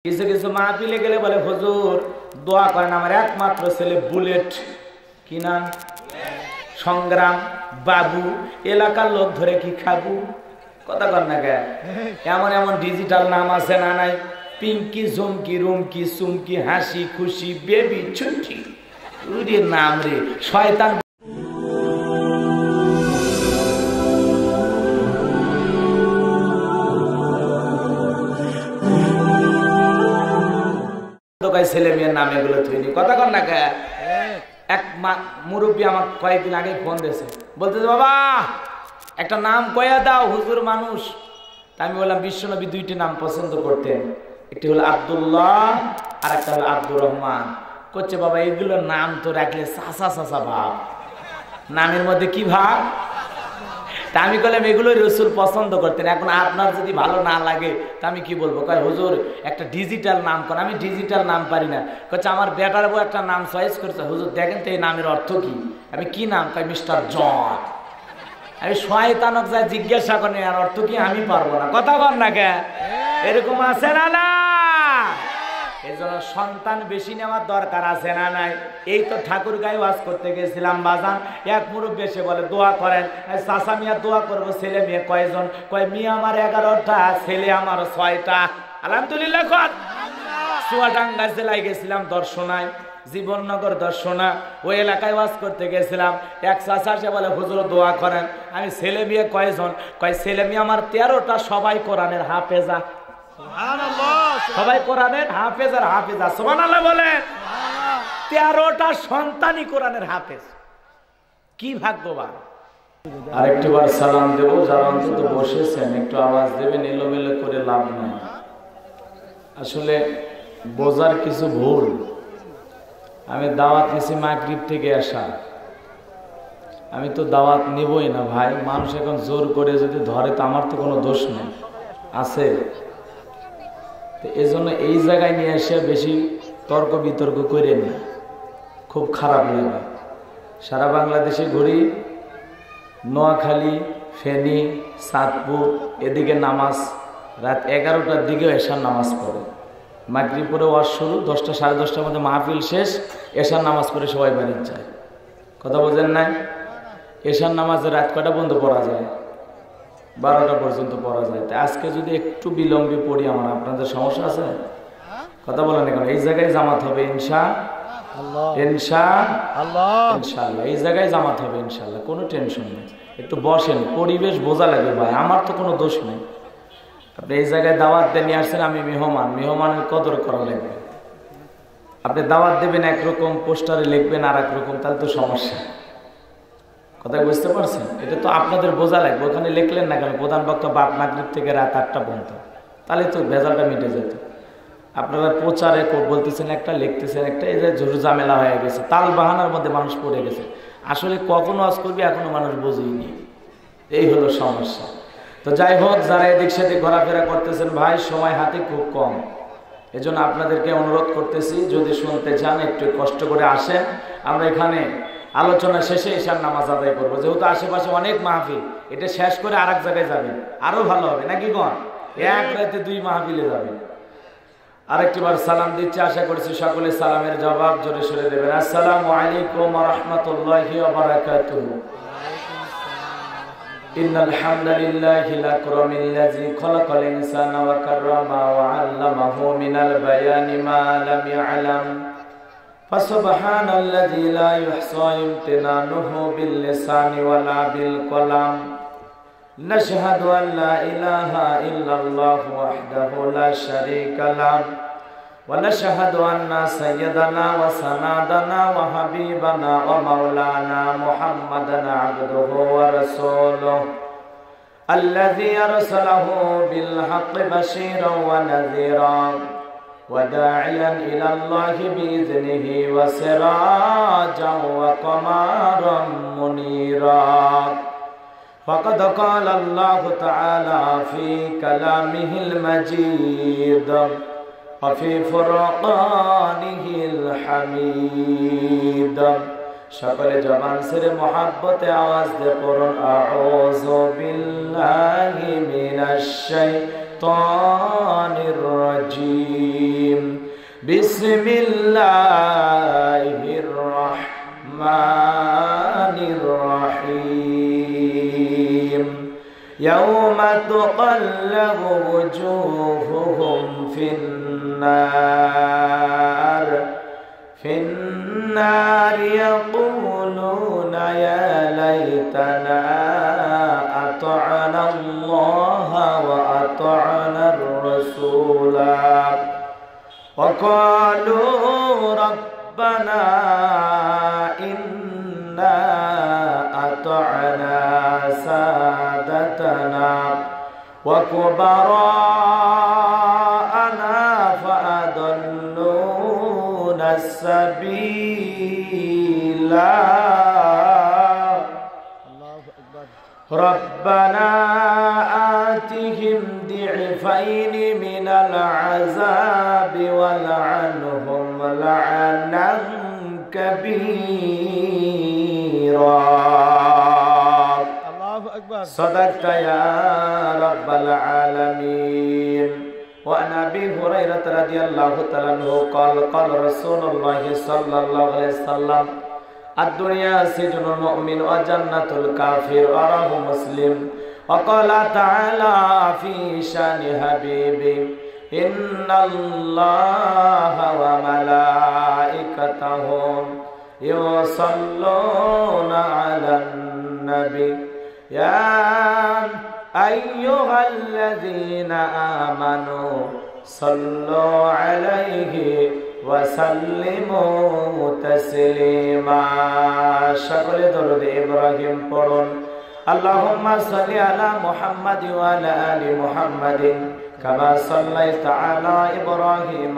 কিছু কিছু মাহফিলে গেলে বলে হুজুর দোয়া করেন আমার একমাত্র ছেলে বুলেট, কি নাম, সংগ্রাম, বাবু, এলাকার লোক ধরে কি খাবো, কথা কর না কে। এমন এমন ডিজিটাল নাম আছে না নাই? পিঙ্কি, ঝুমকি, রুমকি, চুমকি, হাসি খুশি, বেবি, ছুটি, নাম রে শয়তান। ছেলে মেয়ের নাম এগুলো তৈরি, কথা কর না কে। এক মুরব্বী আমার কয়েকদিন আগে ফোন দিয়েছে, বলতেছে বাবা একটা নাম কয়া দাও, হুজুর মানুষ। তা আমি বললাম বিশ্বনবী দুইটি নাম পছন্দ করতেন, একটি হলো আব্দুল্লাহ আর একটা হলো আব্দুর রহমান। করছে বাবা এগুলো নাম তো রাখলে চাচা চাচা ভাব, নামের মধ্যে কি ভাব। তা আমি বললাম এগুলো রসুল পছন্দ করতেন, এখন আপনার যদি ভালো না লাগে তা আমি কি বলবো। কয় হুজুর একটা ডিজিটাল নাম করেন। আমি ডিজিটাল নাম পারি না। কচ্ছে আমার বেটার বউ একটা নাম চয়েস করেছে, হুজুর দেখেন তো এই নামের অর্থ কি। আমি কি নাম? কয় মিস্টার জন। আমি শয়তানক যা জিজ্ঞাসা করেন আর অর্থ কি, আমি পারবো না, কথা বল না কে। এরকম আছে না না? এই জন্য সন্তান বেশি নেওয়ার দরকার আছে না নাই? এই তো ঠাকুর গায়ে ওয়াজ করতে গেছিলাম বাজান, এক মুরব্বী এসে বলে দোয়া করেন। চাচা মিয়া দোয়া করবো, ছেলে মেয়ে কয়জন? কয় মেয়ে আমার 11টা, ছেলে আমার 6টা। আলহামদুলিল্লাহ। চুয়াডাঙ্গা জেলায় গেছিলাম দর্শনায়, জীবননগর দর্শনা, ওই এলাকায় ওয়াজ করতে গেছিলাম। এক চাচা এসে বলে হুজুর দোয়া করেন। আমি ছেলে মেয়ে কয়জন? কয় ছেলে মেয়ে আমার 13টা, সবাই কোরআনের হাফেজা। সবাই কোরআনের হাফেজ আর হাফেজা, সুবহানাল্লাহ বলেন। 13টা সন্তানই কোরআনের হাফেজ, কি ভাগ্যবান। আরেকটিবার সালাম দেব, যারা অন্তত বসেছেন একটু আওয়াজ দেবেন, এলোমেলো করে লাভ নাই। আসলে বোঝার কিছু ভুল। আমি দাওয়াত নিছি মাগরিব থেকে আসা, আমি তো দাওয়াত নিবই না ভাই। মানুষ এখন জোর করে যদি ধরে তো আমার তো কোনো দোষ নেই, আছে। এই জন্য এই জায়গায় নিয়ে এসে বেশি তর্ক বিতর্ক করে নি, খুব খারাপ লাগে। সারা বাংলাদেশে ঘুরি, নোয়াখালী, ফেনী, চাঁদপুর, এদিকে নামাজ রাত 11টার দিকে এশার নামাজ পড়ে। মাগরিব পরে ওয়াজ শুরু, 10টা সাড়ে 10টার মধ্যে মাহফিল শেষ, এশার নামাজ পড়ে সবাই বাড়ি যায়। কথা বোঝেন নাই? এশার নামাজে রাত কটা বন্ধ পড়া যায়? 12টা পর্যন্ত পড়া যায়। তাই আজকে যদি একটু বিলম্বে পড়ি আমার, আপনাদের সমস্যা আছে? কথা বলেন এখন। এই জায়গায় জামাত হবে ইনশাআল্লাহ, ইনশাআল্লাহ এই জায়গায় জামাত হবে ইনশাআল্লাহ, কোনো টেনশন নেই। একটু বসেন, পরিবেশ বোঝা লাগবে ভাই, আমার তো কোনো দোষ নেই। আপনি এই জায়গায় দাওয়াত দিয়ে নিয়ে আসছেন, আমি মেহমান, মেহমানের কদর করা লাগবে। আপনি দাওয়াত দেবেন একরকম, পোস্টারে লিখবেন আর একরকম, তাহলে তো সমস্যা। কথা বুঝতে পারছেন? এটা তো আপনাদের বোঝা লাগবে। ওখানে লিখলেন না কেন প্রধান বক্তব্য মাগরিব থেকে রাত 8টা পর্যন্ত, তাহলে তো ভেজালটা মিটে যেত। আপনারা প্রচারে বলতেছেন একটা, লিখতেছেন একটা, এই যে ঝুড় ঝামেলা হয়ে গেছে, তাল বাহানার মধ্যে মানুষ পড়ে গেছে। আসলে কখন ওয়াজ করবে এখনো মানুষ বোঝেনি, এই হলো সমস্যা। তো যাই হোক, যারা এদিক সেদিক ঘোরাফেরা করতেছেন ভাই, সময় হাতে খুব কম। এজন্য আপনাদেরকে অনুরোধ করতেছি, যদি শুনতে চান একটু কষ্ট করে আসেন। আমরা এখানে আলোচনা শেষে ঈশার নামাজ আদায় করবো, যেহেতু আশেপাশে অনেক মাহফিল, এটা শেষ করে আর এক জায়গায় যাবেন, আরো ভালো হবে নাকি গণ? এক রাতে 2 মাহফিলে যাবেন। আরেকটিবার সালাম দিচ্ছি, আশা করছি সকলে সালামের জবাব জোরে সোরে দেবেন। আসসালামু আলাইকুম ওয়া রাহমাতুল্লাহি ওয়া বারাকাতুহু। ইন্নাল হামদুলিল্লাহিল আকরামিল্লাযী খালাকাল ইনসানা ওয়া কাররামা ওয়া 'আল্লামাহু মিনাল বায়ানি মা লাম ইয়া'লাম। ফাসুবহানাল্লাযী লা ইহসা ইমতিনানুহু বিল লিসানি ওয়ালা বিল কলাম। নাশহাদু আন লা ইলাহা ইল্লাল্লাহু ওয়াহদাহু লা শারীকা লাহু ওয়া নাশহাদু আন্না সাইয়্যিদানা ওয়া সানাদানা ওয়া হাবিবানা ওয়া মাওলানা মুহাম্মাদান আবদুহু ওয়া রাসূলুহু আল্লাযী আরসালাহু বিল হাক্কি বাশীরান ওয়া নাযীরান وداعيا إلى الله بإذنه وسراجا وقمرا منيرا. فقد قال الله تعالى في كلامه المجيد وفي فرقانه الحميد. সকলে জবান ছেড়ে মুহাব্বতে আওয়াজ দিয়ে পড়ুন আউযু বিল্লাহি মিনাশ শাইতানির الشيطان الرجيم بسم الله الرحمن الرحيم يوم تقلب وجوههم في النار يقولون يا ليتنا أطعنا الله وأطعنا الرسول وقالوا ربنا إنا أطعنا سادتنا وكبراءنا فأضلونا السبيل ربنا آتهم ضعفين من العذاب ولعنهم لعنا كبيرا الله أكبر صدقت يا رب العالمين. وعن أبي هريرة رضي الله تعالى عنه قال قال رسول الله صلى الله عليه وسلم الدنيا سجن المؤمن وجنة الكافر رواه مسلم. وقال تعالى في شان حبيبي إن الله وملائكته يصلون على النبي يا أيها الذين آمنوا صلوا عليه وسلموا تسليما. সকলে দরুদ ইব্রাহিম পড়ুন। اللهم صل على محمد وعلى آل محمد كما صليت على إبراهيم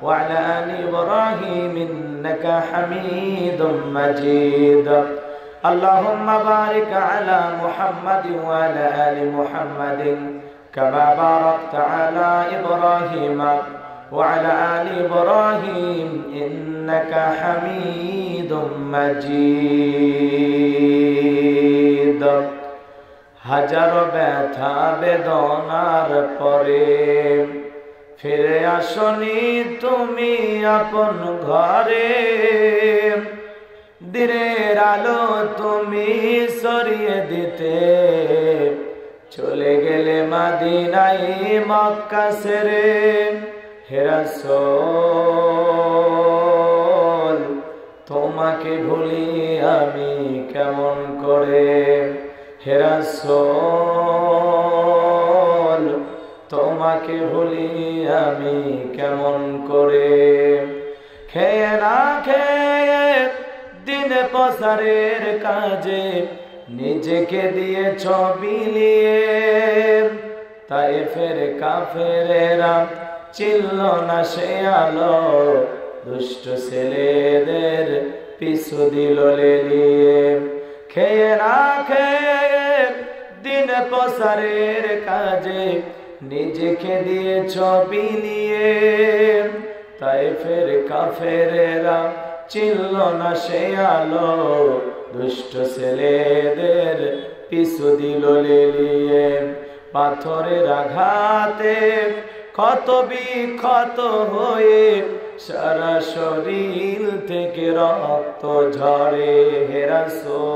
وعلى آل إبراهيم إنك حميد مجيد. اللهم بارك على محمد وعلى آل محمد كما باركت على إبراهيم وعلى آل إبراهيم إنك حميد مجيد. হাজারো ব্যথা বেদনার পরে ফিরে আসনি তুমি আপন ঘরে, দিনের আলো তুমি সরিয়ে দিতে চলে গেলে মদিনায় মক্কা ছেড়ে। হে রাসূল তোমাকে ভুলি আমি কেমন করে, হে রাসূল তোমাকে ভুলি আমি কেমন করে। খেয়ে না খেয়ে দিন প্রসারের কাজে নিজেকে দিয়েছ বিলিয়ে, তায়েফের কাফেরেরা চিনল না সে আলো, দুষ্ট ছেলেদের পিছু দিল লেলিয়ে। খেয়ে না খেয়ে দিন প্রসারের কাজে নিজেকে দিয়েছ বিলিয়ে, তায়েফের কাফেরেরা চিনল না সে আলো, দুষ্ট ছেলেদের পিছু দিল লেলিয়ে। পাথরের আঘাতে ক্ষত বিক্ষত হয়ে সারা শরীর থেকে রক্ত ঝরে। হে রাসূল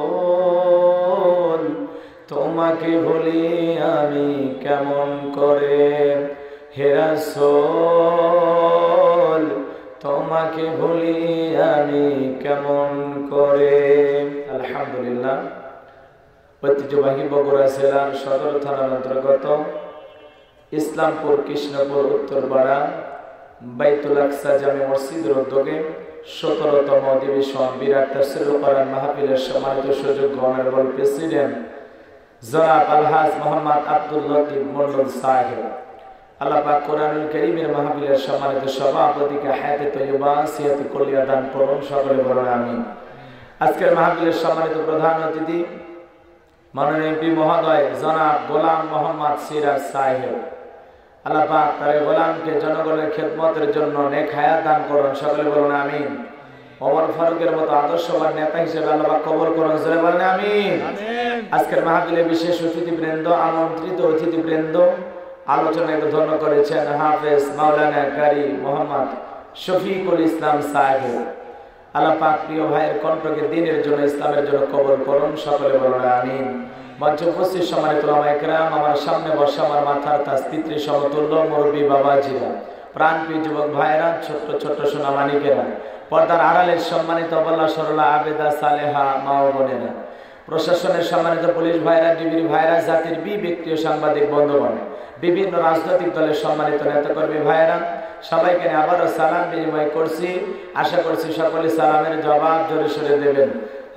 তোমাকে ভুলি আমি কেমন করে, হে রাসূল তোমাকে ভুলি আমি কেমন করে। আলহামদুলিল্লাহ। ঐতিহ্যবাহী বগুড়া জেলার সদর থানার অন্তর্গত ইসলামপুর কৃষ্ণপুর উত্তরপাড়া বাইতুল আকসা জামে মসজিদের উদ্যোগে ১৭তম অধিবেশন বিরাট তাফসীরুল কোরআন মাহফিলের সম্মানিত সুযোগ্য অনারেবল প্রেসিডেন্ট জনাব আলহাজ মোহাম্মদ আব্দুল লতিফ মন্ডল সাহেব, আল্লাহ পাক কোরআনুল কারীমের মাহফিলের সম্মানিত সভাপতিকে হায়াতে তয়্যিবা সিয়াতে কুল্লিয়া দান করুন, সকলে বলুন আমিন। আজকের মাহফিলের সম্মানিত প্রধান অতিথি মাননীয় এমপি মহোদয় জনাব গোলাম মোহাম্মদ সিরাজ সাহেব, আল্লাহ পাক তার গোলামকে জনগণের খেদমতের জন্য নেক হায়াত দান করুন, সকলে বলুন আমিন। ওমর ফারুকের মতো আদর্শবান নেতা হিসেবে আল্লাহ পাক কবুল করুন, সকলে বলেন আমিন। আজকের মাহফিলে বিশেষ অতিথিবৃন্দ, আমন্ত্রিত অতিথিবৃন্দ, আলোচনাকে ধন্য করেছেন হাফেজ মাওলানা কারি মোহাম্মদ শফিকুল ইসলাম সাহেব। আল্লাহ পাক প্রিয় ভাইয়ের কণ্ঠকে দিনের জন্য ইসলামের জন্য কবুল করুন, সকলে বলুন আমিন। মঞ্চে উপস্থিত সম্মানিত উলামায়ে কেরাম, আমার সামনে বসা আমার মাথার তাজ পিতৃ সমতুল্য মুরব্বী বাবাজিরা, প্রাণপ্রিয় যুবক ভাইয়েরা, ছোট্ট ছোট্ট সোনামানিকেরা, পর্দার আড়ালের সম্মানিত অবলা সরলা আবেদা সালেহা মা ও বোনেরা, প্রশাসনের সম্মানিত পুলিশ ভাইরা, ডিবির ভাইরা, জাতির ব্যক্তি ও সাংবাদিক বন্ধুগণ, বিভিন্ন রাজনৈতিক দলের সম্মানিত নেতাকর্মী ভাইয়েরা, সবাইকে আবারও সালাম বিনিময় করছি। আশা করছি সকলে সালামের জবাব জোরে সোরে দেবেন।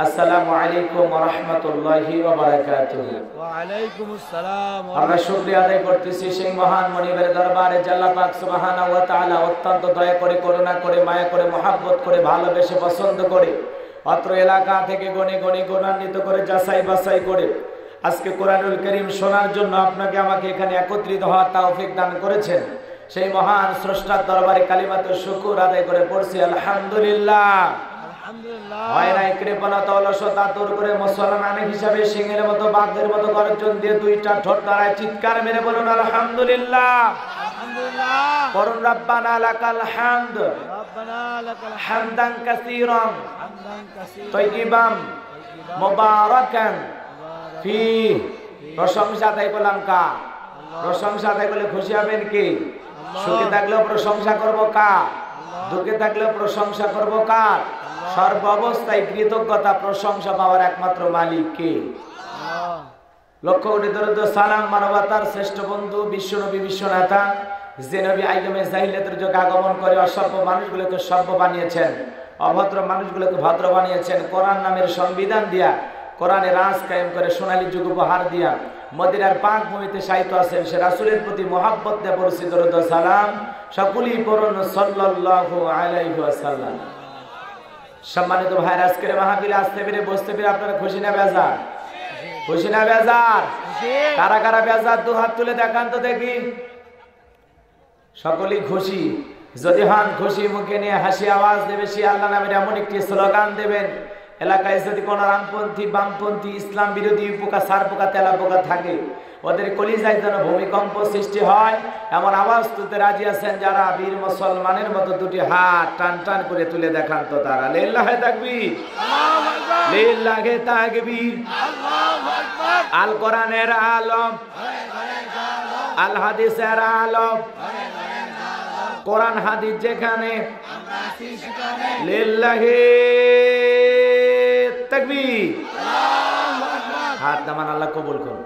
আসসালামু আলাইকুম ওয়া রাহমাতুল্লাহি ওয়া বারাকাতুহু। ওয়া আলাইকুমুস সালাম। আমরা শুকরিয়া আদায় করতেছি সেই মহান মনিবের দরবারে, আল্লাহ পাক সুবহানাহু ওয়া তাআলা অত্যন্ত দয়া করে, করুণা করে, মায়া করে, মহব্বত করে, ভালোবেসে, পছন্দ করে, অত্র এলাকা থেকে গণে গণে গুণান্বিত করে, যাচাই বাছাই করে আজকে কোরআনুল কারীম শোনার জন্য আপনাকে আমাকে এখানে একত্রিত হওয়ার তৌফিক দান করেছেন। সেই মহান স্রষ্টার দরবারে কালিমাতুশ শুকর আদায় করে পড়ছি আলহামদুলিল্লাহ। হয় নাই কৃপণতা অলসতা দূর করে মুসলমান হিসাবে সিংহের মতো বাঘের মতো গর্জন দিয়ে দুইটা ঠোঁট নাড়ায় চিৎকার মেরে বলুন আলহামদুলিল্লাহ। করুন রব্বানা লাকাল হামদ হামদান কাসীরান তাইয়িবান মুবারাকান ফি। প্রশংসা তাই বললাম কা? প্রশংসা তাই বলে খুশি হবেন কি? সুখে থাকলেও প্রশংসা করব কার? দুঃখে থাকলেও প্রশংসা করব কার? সর্ব অবস্থায় কৃতজ্ঞতা প্রশংসা পাওয়ার একমাত্র মালিক কে? লক্ষ কোটি দরুদ সালাম মানবতার শ্রেষ্ঠ বন্ধু বিশ্বনবী বিশ্বনেতা, যে নবী আইয়ুমে জাহিলিয়াতের যুগে আগমন করে অসভ্য মানুষগুলোকে সভ্য বানিয়েছেন, অভদ্র মানুষগুলোকে ভদ্র বানিয়েছেন, কোরআন নামের সংবিধান দিয়া, কোরআনে রাজ কায়েম করে সোনালী যুগ উপহার দিয়া মদিনার পাক ভূমিতে শায়িত আছেন, সে রাসূলের প্রতি মহব্বত দিয়ে পড়ছি দরুদ সালাম। সকলেই পড়ুন সাল্লাল্লাহু আলাইহি ওয়াসাল্লাম। সম্মানিত ভাইরা, আজকের মাহফিলে আসতে পেরে বসতে পেরে আপনারা খুশি না বেজার? খুশি না বেজার? কারা কারা বেজার দু হাত তুলে দেখান তো দেখি। সকলেই খুশি? যদি হন খুশি মুখে নিয়ে হাসি আওয়াজ দেবে, সে আল্লাহ নামের এমন একটি স্লোগান দেবেন, এলাকায় যদি কোনো রামপন্থী, বামপন্থী, ইসলাম বিরোধী পোকা, সার পোকা, তেলা পোকা থাকে, ওদের কলিজায় যেন ভূমিকম্প সৃষ্টি হয় এমন আওয়াজ তুলতে রাজি আছেন যারা? বীর মুসলমানের মতো দুটি হাত টান টান করে তুলে দেখান তো তারা। লিল্লাহি তাকবীর, লিল্লাহি তাকবীর। আল কোরআনের আলম, আল হাদিসের আলম, কোরআন হাদিস যেখানে, লিল্লাহি তাকবীর। হাত নামান, আল্লাহ কবুল করুন।